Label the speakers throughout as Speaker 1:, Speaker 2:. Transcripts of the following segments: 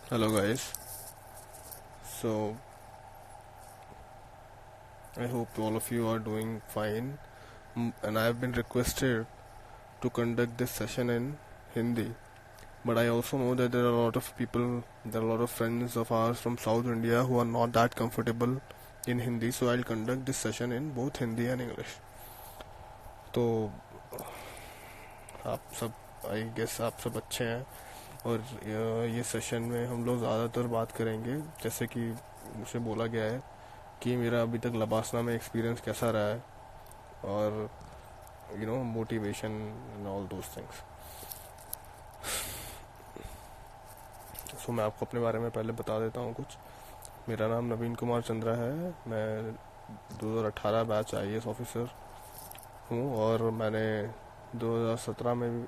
Speaker 1: Hello, guys. So, I hope all of you are doing fine. And I have been requested to conduct this session in Hindi. But I also know that there are a lot of people, there are a lot of friends of ours from South India who are not that comfortable in Hindi. So, I'll conduct this session in both Hindi and English. तो आप सब I guess आप सब अच्छे हैं और ये session में हम लोग ज़्यादातर बात करेंगे जैसे कि मुझे बोला गया है कि मेरा अभी तक लबासना में एक्सपीरियंस कैसा रहा है और motivation and all those things. So मैं आपको अपने बारे में पहले बता देता हूँ कुछ. मेरा नाम नवीन कुमार चंद्रा है. मैं 2018 बैच IAS ऑफिसर हूँ और मैंने 2017 में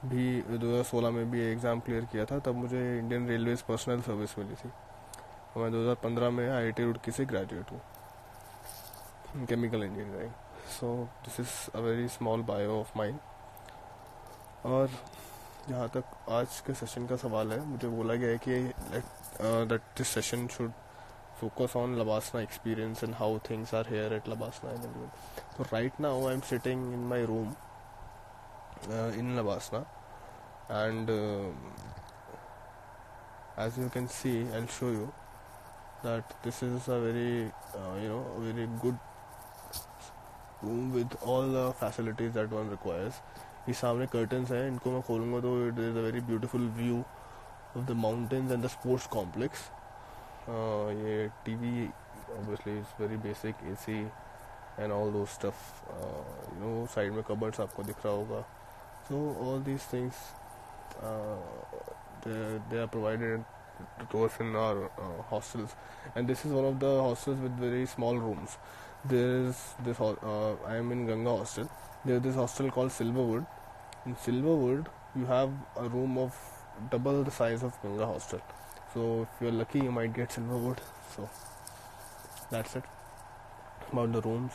Speaker 1: भी 2016 में भी एग्ज़ाम क्लियर किया था. तब मुझे इंडियन रेलवेज पर्सनल सर्विस मिली थी. मैं 2015 में IIT रुड़की से ग्रेजुएट हूँ chemical engineering. So this is a very small bio of mine. और जहाँ तक आज के सेशन का सवाल है, मुझे बोला गया है कि that this session should focus on Labasna experience and how things are here at Labasna and everything. So right now I'm sitting in my room in Labasna, and as you can see, I'll show you that this is a very very good room with all the facilities that one requires. ये सामने curtains हैं, इनको मैं खोलूँगा तो it is a very beautiful view of the mountains and the sports complex. ये TV obviously is very basic, AC and all those stuff. Side में cupboards आपको दिख रहा होगा. So all these things they are provided to us in our hostels, and this is one of the hostels with very small rooms. There is this I am in Ganga hostel. There is this hostel called Silverwood. In Silverwood you have a room of double the size of Ganga hostel. So if you're lucky you might get Silverwood. So that's it about the rooms.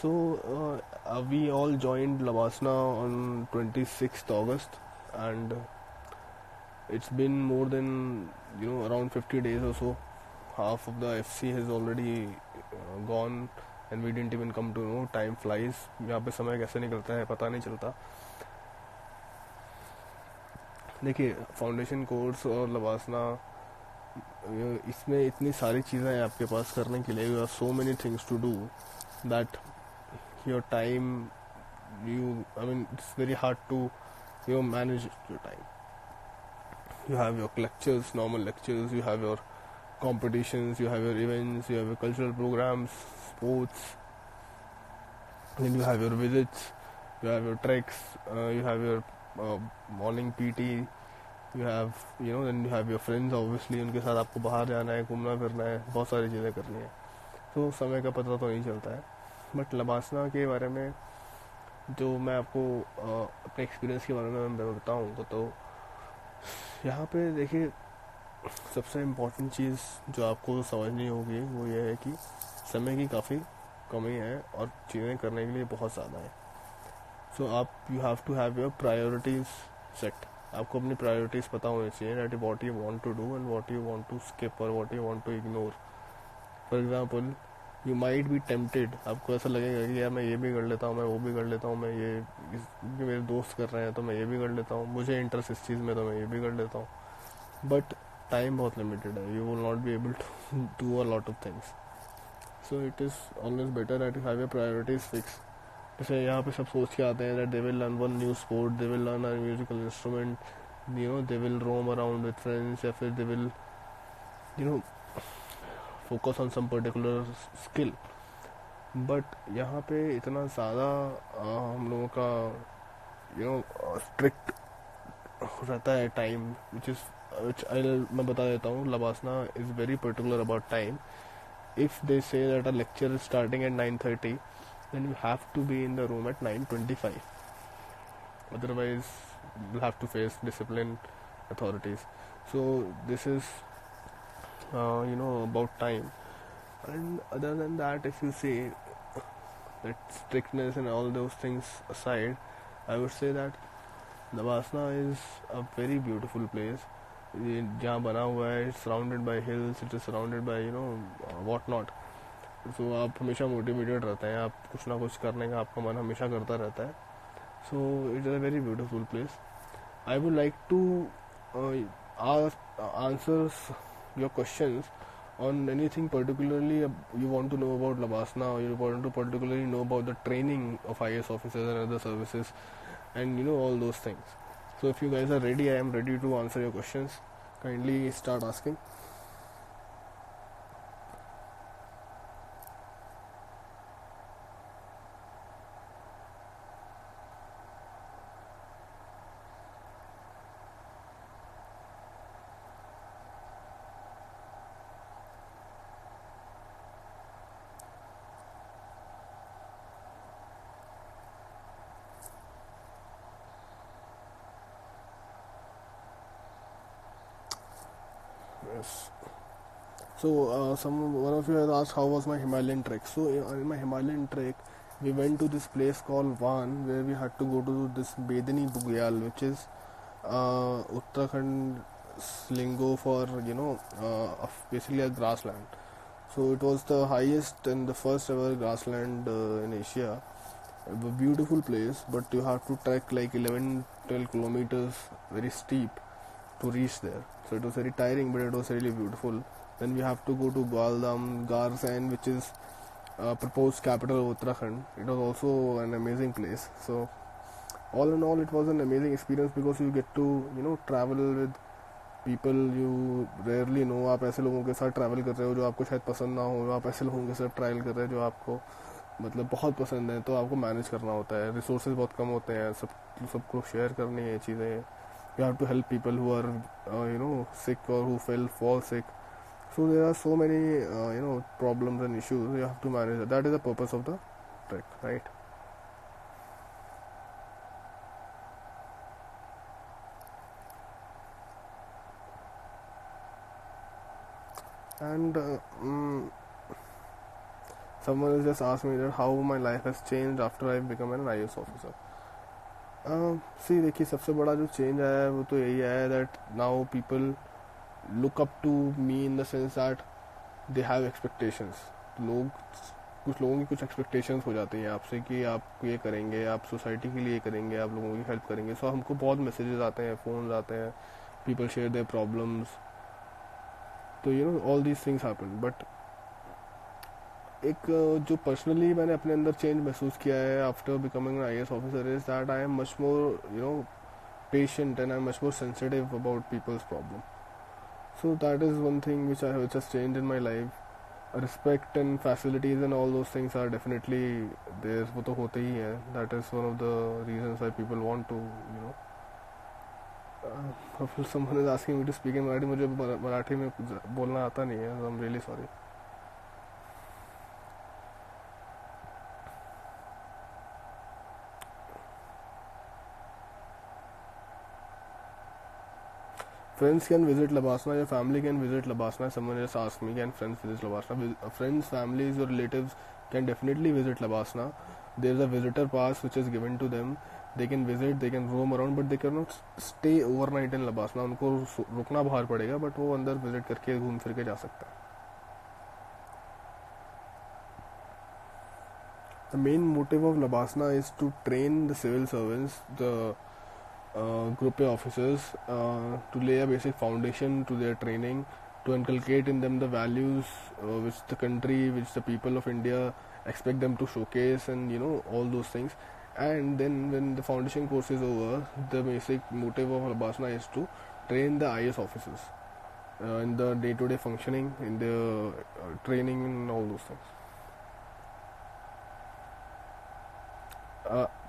Speaker 1: So we all joined Labasna on 26th August, and it's been more than around 50 days or so. Half of the FC has already gone and we didn't even come to know. Time flies. यहाँ पे समय कैसे निकलता है पता नहीं चलता. देखिए, फाउंडेशन कोर्स और लबासना, इसमें इतनी सारी चीज़ें हैं आपके पास करने के लिए. You have so many things to do that your time it's very hard to manage your time. You have your lectures, normal lectures, you have your competitions, you have your events, you have your cultural programs, sports, then you have your visits, you have your treks, you have your morning PT, you have then you have your friends obviously. उनके साथ आपको बाहर जाना है, घूमना फिरना है, बहुत सारी चीज़ें करनी है. तो समय का पता तो नहीं चलता है. बट लबासना के बारे में जो मैं आपको अपने एक्सपीरियंस के बारे में मैं बताऊँ तो यहाँ पे देखिए, सबसे इम्पोर्टेंट चीज़ जो आपको समझनी होगी वो ये है कि समय की काफ़ी कमी है और चीज़ें करने के लिए बहुत ज़्यादा है. सो आप you have to have your priorities set. आपको अपनी प्रायोरिटीज़ पता होनी चाहिए that what you want to do and what you want to skip और what you want to ignore. For example, you might be tempted. आपको ऐसा लगेगा कि यार मैं ये भी कर लेता हूँ, मैं वो भी कर लेता हूँ, मैं ये मेरे दोस्त कर रहे हैं तो मैं ये भी कर लेता हूँ, मुझे इंटरेस्ट इस चीज़ में तो मैं ये भी कर लेता हूँ. बट टाइम बहुत लिमिटेड है. You will not be able to do a lot of things. So it is always better that you have your priorities fix. जैसे यहाँ पे सब सोच के आते हैं that they will learn one new sport, they will learn a musical instrument, they will roam around with friends, या फिर they will focus on some particular skill. But यहाँ पे इतना ज़्यादा हम लोगों का स्ट्रिक्ट रहता है टाइम, which मैं बता देता हूँ. LBSNAA is very particular about time. If they say that a lecture is starting at 9:30, then you have to be in the room at 9:25. Otherwise, you'll have to face discipline authorities. So this is, about time. And other than that, if you see that strictness and all those things aside, I would say that Navasna is a very beautiful place. ये जहाँ बना हुआ है it's surrounded by hills, it is surrounded by you know what not. So आप हमेशा motivated रहते हैं, आप कुछ ना कुछ करने का आपका मन हमेशा करता रहता है। सो it is a very beautiful place. I would like to answer your questions on anything particularly you want to know about Labasna, or you want to particularly know about the training of IS officers and other services, and you know all those things. So if you guys are ready, I am ready to answer your questions. Kindly start asking. Yes. So one of you has asked how was my Himalayan trek. So in my Himalayan trek, we went to this place called Van, where we had to go to this Bedani Bugyal, which is Uttarakhnd's lingo for basically a grassland. So it was the highest and the first ever grassland in Asia. A beautiful place, but you have to trek like 11 12 kilometers, very steep, to reach there. So it was very tiring, but it was really beautiful. Then we have to go to Gwaldam, Garsain, which is proposed capital of Uttarakhand. It was also an amazing place. So all in all, it was an amazing experience because you get to travel with people you rarely know. आप ऐसे लोगों के साथ travel कर रहे हो जो आपको शायद पसंद ना हो, आप ऐसे लोगों के साथ ट्रैवल कर रहे हो जो आपको मतलब बहुत पसंद है, तो आपको मैनेज करना होता है। रिसोर्सेज बहुत कम होते हैं, सबको शेयर करनी है चीज़ें। You have to help people who are sick or who fall sick. So there are so many problems and issues you have to manage. That is the purpose of the trek, right? And someone has just asked me that how my life has changed after I've become an IAS officer. सी देखिए, सबसे बड़ा जो change आया है वो तो यही आया है that now people look up to me in the sense that they have expectations. कुछ लोगों की कुछ एक्सपेक्टेशंस हो जाती हैं आपसे कि आप ये करेंगे, आप सोसाइटी के लिए करेंगे, आप लोगों की हेल्प करेंगे। सो हमको बहुत मैसेजेस आते हैं, फ़ोन आते हैं, पीपल शेयर देयर प्रॉब्लम्स, तो all these things happen. But एक जो पर्सनली मैंने अपने अंदर चेंज महसूस किया है after becoming an IAS officer is that I am much more patient and I'm much more sensitive about people's problem. So that is one thing which has changed in my life. Respect and facilities and all those things are definitely there. वो तो होते ही है. That is one of the reasons why people want to someone is asking me to speak in Marathi. मुझे मराठी में बोलना आता नहीं है. I'm really sorry. Friends can visit Labasna, your family can visit Labasna. Someone just asked me, can friends visit Labasna? Friends, families, or relatives can definitely visit Labasna. There is a visitor pass which is given to them. They can visit, they can roam around, but they cannot stay overnight in Labasna. उनको रुकना बाहर पड़ेगा, but वो अंदर visit करके घूम फिर के जा सकता है. The main motive of Labasna is to train the civil servants, the group A officers, to lay a basic foundation to their training, to inculcate in them the values which the country, which the people of India expect them to showcase, and all those things. And then when the foundation course is over, the basic motive of Labasna is to train the IAS officers in the day-to-day functioning, in the training and all those things.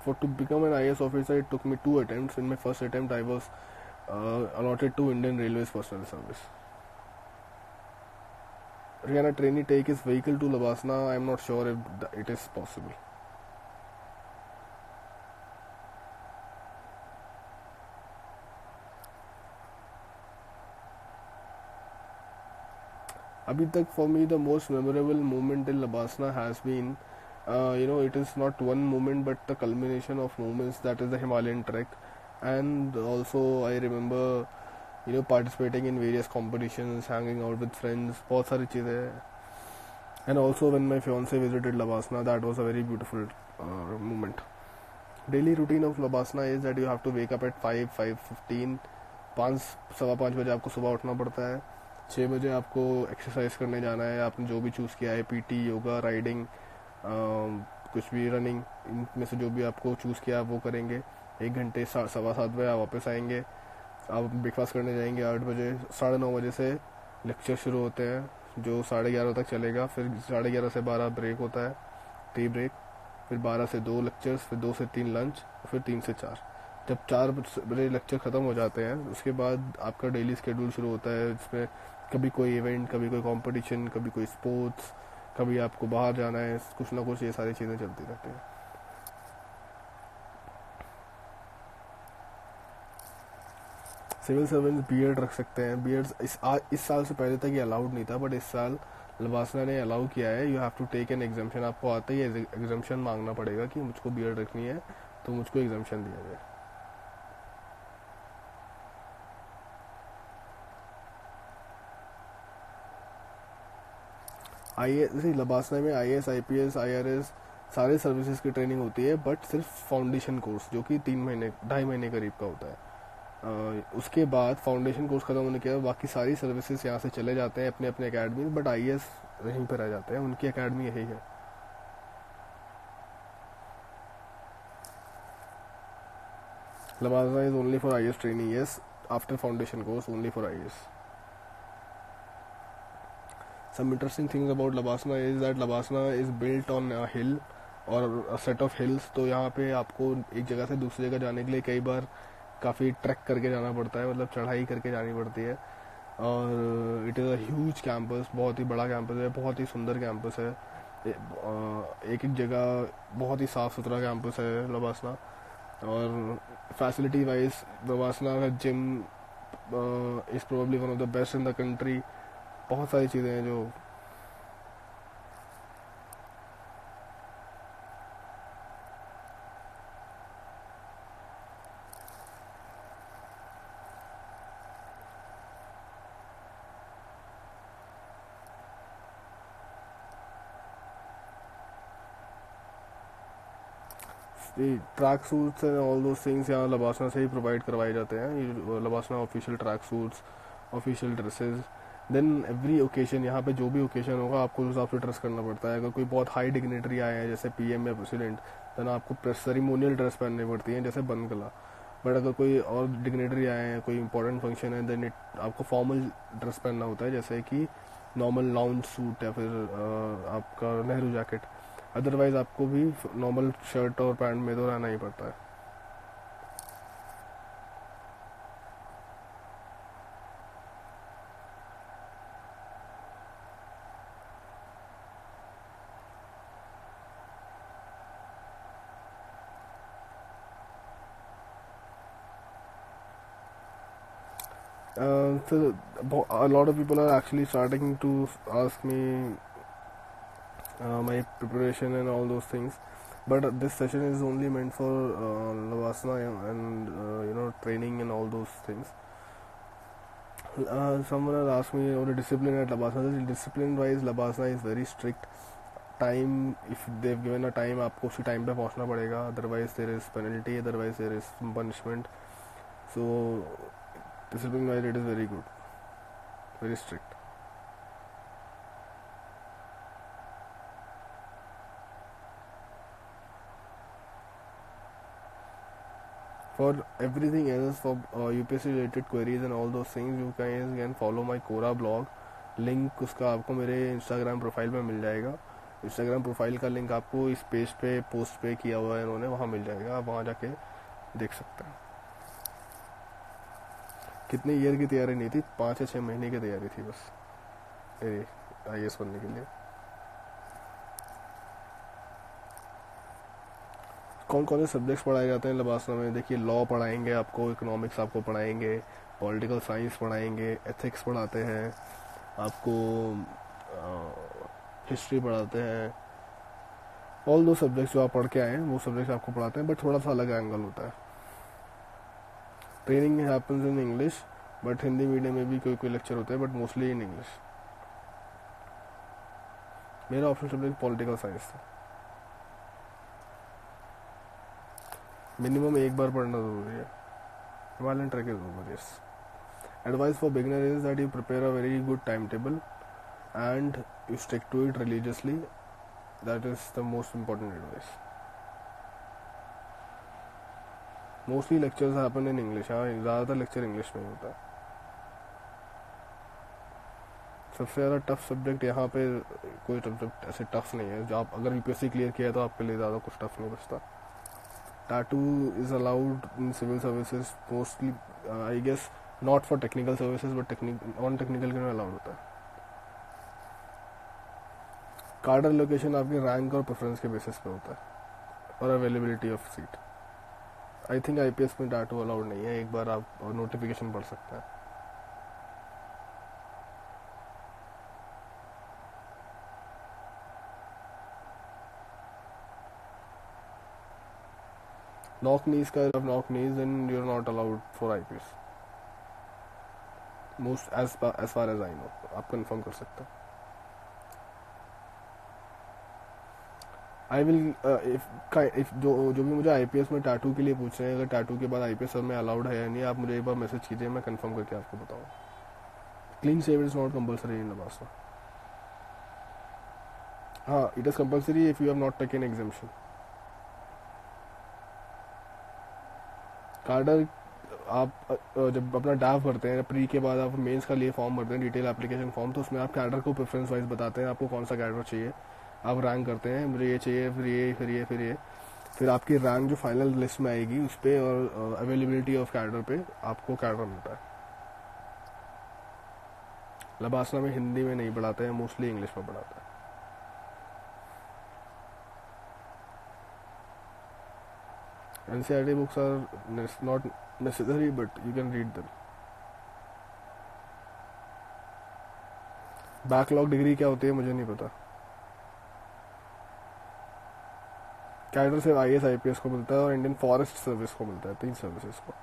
Speaker 1: For to become an IAS officer, it took me 2 attempts. In my first attempt, I was allotted to Indian Railways Personnel Service. Rihanna trainee take his vehicle to Labasna. I am not sure if it is possible. Abhi tak for me the most memorable moment in Labasna has been it is not one moment but the culmination of moments, that is the Himalayan trek. And also I remember participating in various competitions, hanging out with friends, बहुत सारी चीज़ें हैं. And also when my fiance visited LBSNAA, that was a very beautiful moment. Daily routine of LBSNAA is that you have to wake up at 5:15. 5, 5:15 बजे आपको सुबह उठना पड़ता है. 6 बजे आपको एक्सरसाइज करने जाना है. आपने जो भी चूज़ किया है, पीटी, योगा, राइडिंग, कुछ भी, रनिंग, इनमें से जो भी आपको चूज़ किया है वो करेंगे. 1 घंटे 7:15 बजे आप वापस आएंगे. आप ब्रेकफास्ट करने जाएंगे 8 बजे. 9:30 बजे से लेक्चर शुरू होते हैं जो 11:30 तक चलेगा. फिर 11:30 से 12 ब्रेक होता है, टी ब्रेक. फिर 12 से 2 लेक्चर्स, फिर 2 से 3 लंच, फिर 3 से 4. जब 4 बजे लेक्चर ख़त्म हो जाते हैं उसके बाद आपका डेली शेड्यूल शुरू होता है, जिसमें कभी कोई इवेंट, कभी कोई कंपटीशन, कभी कोई स्पोर्ट्स, कभी आपको बाहर जाना है, कुछ ना कुछ ये सारी चीज़ें चलती रहती हैं. सिविल सर्वेंट्स बियर्ड रख सकते हैं. बियर्ड्स इस साल से पहले तक ये अलाउड नहीं था, बट इस साल लबासना ने अलाउ किया है. You have to take an exemption. आपको आते ही एग्जाम्शन मांगना पड़ेगा कि मुझको बियर्ड रखनी है, तो मुझको एग्जाम्शन दिया जाए. लबासना में IAS, IPS, IRS सारे सर्विसेज की ट्रेनिंग होती है, बट सिर्फ फाउंडेशन कोर्स जो कि 3 महीने 2.5 महीने करीब का होता है. उसके बाद फाउंडेशन कोर्स खत्म होने के बाद बाकी सारी सर्विसेज यहाँ से चले जाते हैं अपने अपने अकेडमी, बट IAS यहीं पर रह जाते हैं, उनकी अकेडमी यही है. LBSNAA is only for IAS training. Yes, after foundation course only for IAS. Some interesting things about Labasna is that Labasna is built on a hill और a set of hills. तो यहाँ पे आपको एक जगह से दूसरी जगह जाने के लिए कई बार काफ़ी ट्रैक करके जाना पड़ता है, मतलब चढ़ाई करके जानी पड़ती है. और it is a huge campus, बहुत ही बड़ा कैंपस है, बहुत ही सुंदर कैंपस है. एक एक जगह बहुत ही साफ़ सुथरा कैंपस है लबासना. और फैसिलिटी वाइज लबासना का gym is probably one of the best in the country. बहुत सारी चीज़ें हैं जो track suits and all those things यहाँ लबासना से ही प्रोवाइड करवाए जाते हैं. LBSNAA official track suits, official dresses. Then every occasion, यहाँ पे जो भी ओकेजन होगा आपको उस हिसाब से ड्रेस करना पड़ता है. अगर कोई बहुत हाई डिग्नेटरी आए हैं जैसे PM या प्रेसिडेंट, देन आपको सेरिमोनियल ड्रेस पहननी पड़ती है जैसे बनकला. बट अगर कोई और डिग्नेटरी आए हैं, कोई इंपॉर्टेंट फंक्शन है, देन आपको फॉर्मल ड्रेस पहनना होता है जैसे कि नॉर्मल लाउंज सूट या फिर आपका नेहरू जैकेट. अदरवाइज आपको भी नॉर्मल शर्ट और पैंट में तो रहना ही पड़ता है. So a lot of people are actually starting to ask me my preparation and all those things, but this session is only meant for Lavasana and training and all those things. Someone has asked me about the discipline at Labasana. Discipline wise Labasana is very strict. Time, if they've given a time, आपको उसी time पे पहुंचना पड़ेगा, otherwise there is penalty, otherwise there is punishment. So discipline wise it is very good, very strict. For everything else, for UPSC related queries and all those things, you guys can follow my Quora blog. Link उसका आपको मेरे Instagram profile में मिल जाएगा. Instagram profile का link आपको इस page पे post पे किया हुआ है इन्होंने, वहाँ मिल जाएगा. आप वहाँ जाके देख सकते हैं. कितने ईयर की तैयारी नहीं थी, 5 या 6 महीने की तैयारी थी बस मेरी IAS बनने के लिए. कौन कौन से सब्जेक्ट्स पढ़ाए जाते हैं लबासना में? देखिए, लॉ पढ़ाएंगे आपको, इकोनॉमिक्स आपको पढ़ाएंगे, पॉलिटिकल साइंस पढ़ाएंगे, एथिक्स पढ़ाते हैं आपको, हिस्ट्री पढ़ाते हैं. ऑल दो सब्जेक्ट्स जो आप पढ़ के आए हैं वो सब्जेक्ट्स आपको पढ़ाते हैं, बट थोड़ा सा अलग एंगल होता है. Training happens in English, but Hindi medium में भी कोई कोई लेक्चर होते हैं, बट मोस्टली इन इंग्लिश। मेरा ऑप्शन सब्जेक्ट पॉलिटिकल साइंस था। मिनिमम एक बार पढ़ना ज़रूरी है। Himalayan trek is over, yes. Advice for beginner is that you prepare a very good time table and you stick to it religiously. That is the most important advice. Mostly lectures happen in English. हाँ, ज़्यादातर lecture English में ही होता है। सबसे ज़्यादा tough subject यहाँ पे कोई सब्जेक्ट ऐसे टफ नहीं है। जो आप अगर यूपीएससी क्लियर किया है तो आपके लिए ज़्यादा कुछ टफ नहीं बचता। Tattoo is allowed in civil services mostly, I guess not for technical services, but non technical के में अलाउड होता है। कार्ड एलोकेशन आपके रैंक और प्रेफरेंस के बेसिस पे होता है और availability of seat. I think IPS में टैटू अलाउड नहीं है, एक बार आप नोटिफिकेशन पढ़ सकते हैं। नॉक नीज का knock knees and you are not allowed for IPS most as far as I know. आप कंफर्म कर सकते हैं। आई विल इफ जो भी मुझे आईपीएस में टैटू के लिए पूछ रहे हैं, अगर टैटू के बाद आईपीएस में अलाउड है या नहीं, आप मुझे एक बार मैसेज कीजिए, मैं कंफर्म करके आपको बताऊँ। Clean shave is not compulsory in LBSNAA. हाँ, it is compulsory if you have not taken exemption. Cadre आप जब अपना डाफ भरते हैं, प्री के बाद आप मेंस का लिए फॉर्म भरते हैं, डिटेल एप्लीकेशन फॉर्म, तो उसमें आप कैडर को प्रेफरेंस वाइज बताते हैं आपको कौन सा कैडर चाहिए। आप रैंक करते हैं, मुझे ये चाहिए, फिर ये, फिर ये, फिर ये, फिर आपकी रैंक जो फाइनल लिस्ट में आएगी उस पर और अवेलेबिलिटी ऑफ कैडर पे आपको कैडर मिलता है। लबासना में हिंदी में नहीं पढ़ाते हैं, मोस्टली इंग्लिश में पढ़ाते हैं। NCERT books are not necessary but you can read them. Backlog degree क्या होती है मुझे नहीं पता। कैडर सिर्फ आईएएस आईपीएस को मिलता है और इंडियन फॉरेस्ट सर्विस को मिलता है, 3 सर्विसेज को।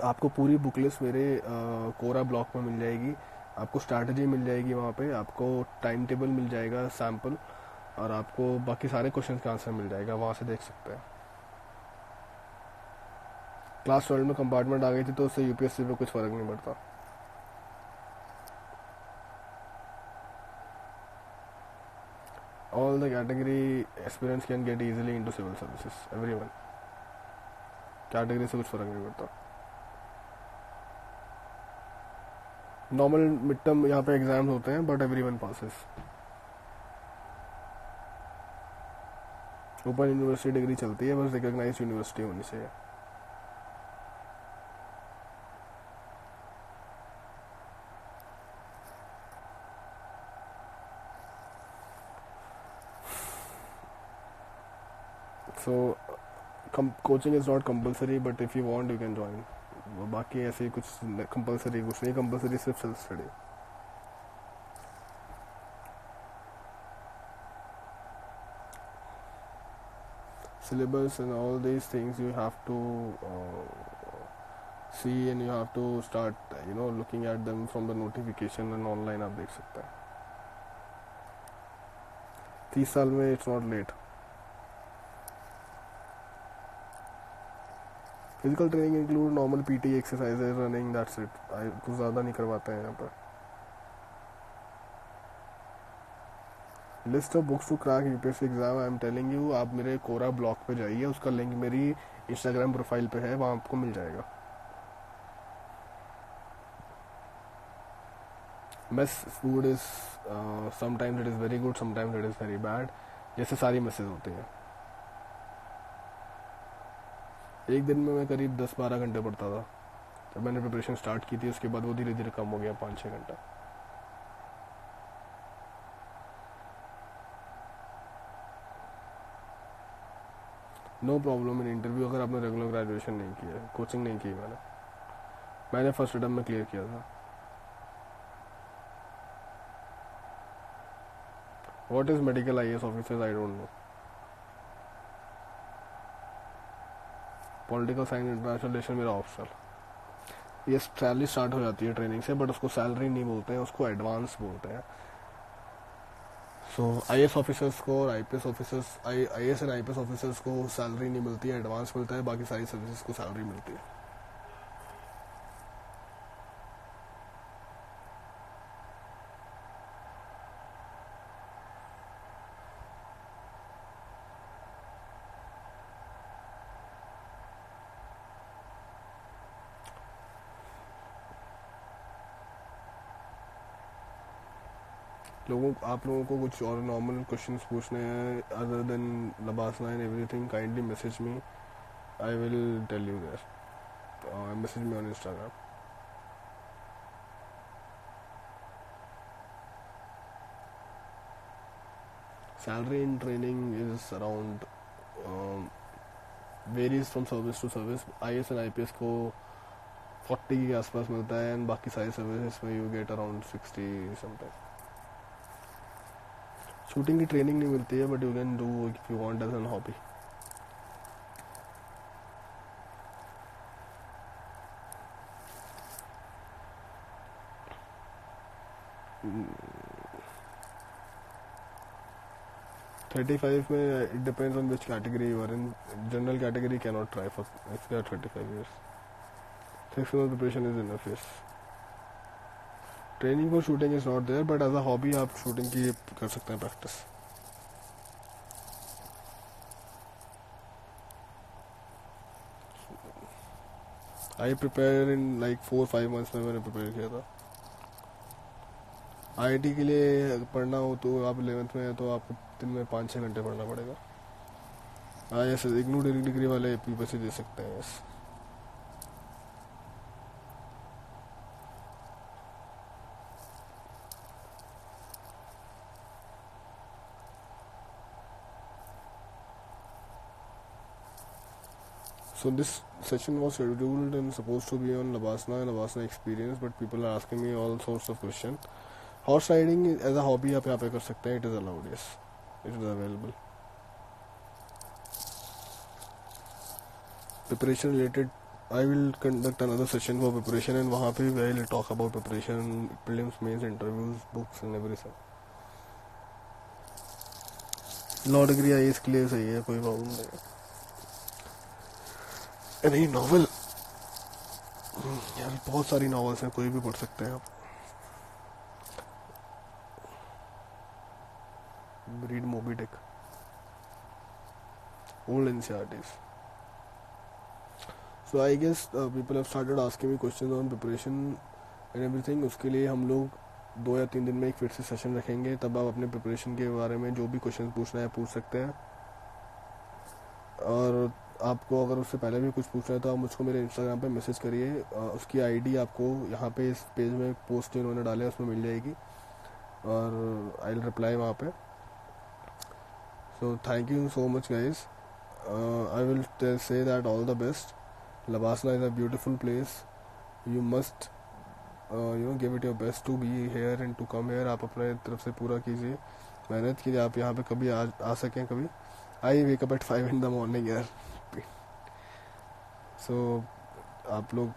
Speaker 1: आपको पूरी बुक लिस्ट मेरे कोरा ब्लॉक में मिल जाएगी। आपको स्ट्रैटेजी मिल जाएगी, वहाँ पे आपको टाइम टेबल मिल जाएगा, सैम्पल, और आपको बाकी सारे क्वेश्चन का आंसर मिल जाएगा, वहाँ से देख सकते हैं। क्लास 12 में कंपार्टमेंट आ गई थी तो उससे यूपीएससी पे कुछ फर्क नहीं पड़ता। All the category aspirants can get easily into civil services, everyone. Category से कुछ फर्क नहीं पड़ता। नॉर्मल मिड टर्म यहाँ पे एग्जाम्स होते हैं but everyone passes. Open university degree चलती है, बस रिकॉग्नाइज यूनिवर्सिटी होनी चाहिए। So coaching is not compulsory but if you want you can join. बाकी ऐसे कुछ कंपल्सरी कुछ नहीं, कंपल्सरी सिर्फ self study. syllabus and all these things you have to see and you have to start looking at them from the notification and online आप देख सकते हैं। 30 साल में it's not late। Physical training include normal PT exercises, running, that's it. कुछ ज़्यादा नहीं करवाते हैं यहाँ पर। List of books to crack UPSC exam I am telling you, आप मेरे कोरा ब्लॉग पे जाइए, उसका लिंक मेरी इंस्टाग्राम प्रोफाइल पे है, वहाँ आपको मिल जाएगा। Mess food is sometimes it is very good, sometimes it is very bad, जैसे सारी मेसेज होती हैं। एक दिन में मैं करीब 10-12 घंटे पढ़ता था जब मैंने प्रिपरेशन स्टार्ट की थी, उसके बाद वो धीरे धीरे कम हो गया, 5-6 घंटा। नो प्रॉब्लम इन इंटरव्यू अगर आपने रेगुलर ग्रेजुएशन नहीं किया है। कोचिंग नहीं की मैंने फर्स्ट अटेम्प्ट में क्लियर किया था। What is medical IAS officers, I don't know. Political science international relation मेरा ऑप्शनल। ये सैलरी स्टार्ट हो जाती है ट्रेनिंग से, बट उसको सैलरी नहीं बोलते हैं, उसको एडवांस बोलते हैं। सो आईएएस ऑफिसर्स को और IPS officers, IAS and IPS officers को सैलरी नहीं मिलती है, एडवांस मिलता है। बाकी सारी सर्विसेज को सैलरी मिलती है। आप लोगों को कुछ और नॉर्मल क्वेश्चंस पूछने हैं other than LBSNAA and everything, kindly message me, I will tell you there. Message me on Instagram. Salary in training is around, varies from service to service. IAS and IPS को 40 के आसपास मिलता है, and बाकी सारी services में you get around 60 something. Shooting की training नहीं मिलती है, but you can do if you want as an hobby. $35 में it depends on which category you are in. General category cannot try for if you are 35 years. 6 months preparation is enough. Yes. Training for shooting is not there, but as a hobby आप shooting की कर सकते हैं practice. I prepare in like 4-5 months में मैंने prepare किया था। IIT के लिए पढ़ना हो तो आप 11th में है तो आपको दिन में 5-6 घंटे पढ़ना पड़ेगा। हाँ, ऐसे इग्नू डिग्री वाले यूपीएससी दे सकते हैं। Yes. So this session was scheduled and supposed to be on Labasna and Labasna experience, but people are asking me all sorts of questions. Horse riding as a hobby आप यहाँ पे कर सकते हैं, it is allowed, yes, it is available. Preparation related, I will conduct another session for preparation, and वहाँ पे I will talk about preparation, prelims, mains, interviews, books and everything. Law degree I इसके लिए सही है, कोई problem नहीं है। नहीं, नॉवल यार बहुत सारी नॉवेल्स हैं, कोई भी पढ़ सकते हैं आप। Read Moby Dick, old NCERTs. So I guess people have started asking me questions on preparation and everything. उसके लिए हम लोग 2 या 3 दिन में एक फिर से सेशन रखेंगे, तब आप अपने प्रिपरेशन के बारे में जो भी क्वेश्चन पूछना है पूछ सकते हैं। और आपको अगर उससे पहले भी कुछ पूछना है तो आप मुझको मेरे इंस्टाग्राम पे मैसेज करिए। उसकी आईडी आपको यहाँ पे इस पेज में पोस्ट इन्होंने डाले उसमें मिल जाएगी, और आई विल रिप्लाई वहाँ पे। So thank you so much guys. I will say that all the best. LBSNAA is a beautiful place, you must give it your best to be here and to come here. आप अपने तरफ से पूरा कीजिए, मेहनत कीजिए, आप यहाँ पे कभी आ सकें कभी। I wake up at 5 in the morning यार। सो आप लोग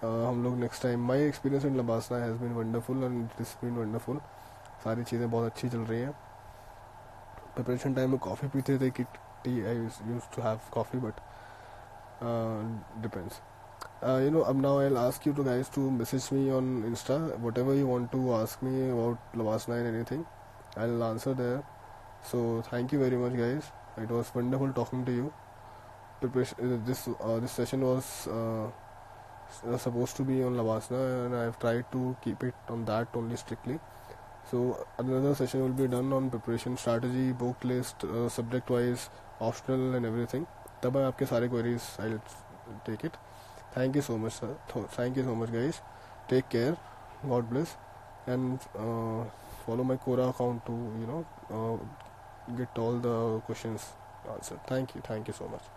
Speaker 1: हम लोग next time, my experience in LBSNAA has been wonderful and it is been wonderful. सारी चीज़ें बहुत अच्छी चल रही हैं। प्रिपरेशन टाइम में कॉफ़ी पीते थे कि tea, I used to have coffee, but depends. अब now I'll ask you to guys to message me on Insta, whatever you want to ask me about Labasna and anything, I'll answer there. So thank you very much guys, it was wonderful talking to you. This session was supposed to be on Labasna, and I've tried to keep it on that only strictly. So another session will be done on preparation strategy, book list, subject wise, optional and everything. तब मैं आपके सारे queries I'll take it. Thank you so much sir, thank you so much guys, take care, God bless, and follow my Quora account to get all the questions answered. Thank you so much.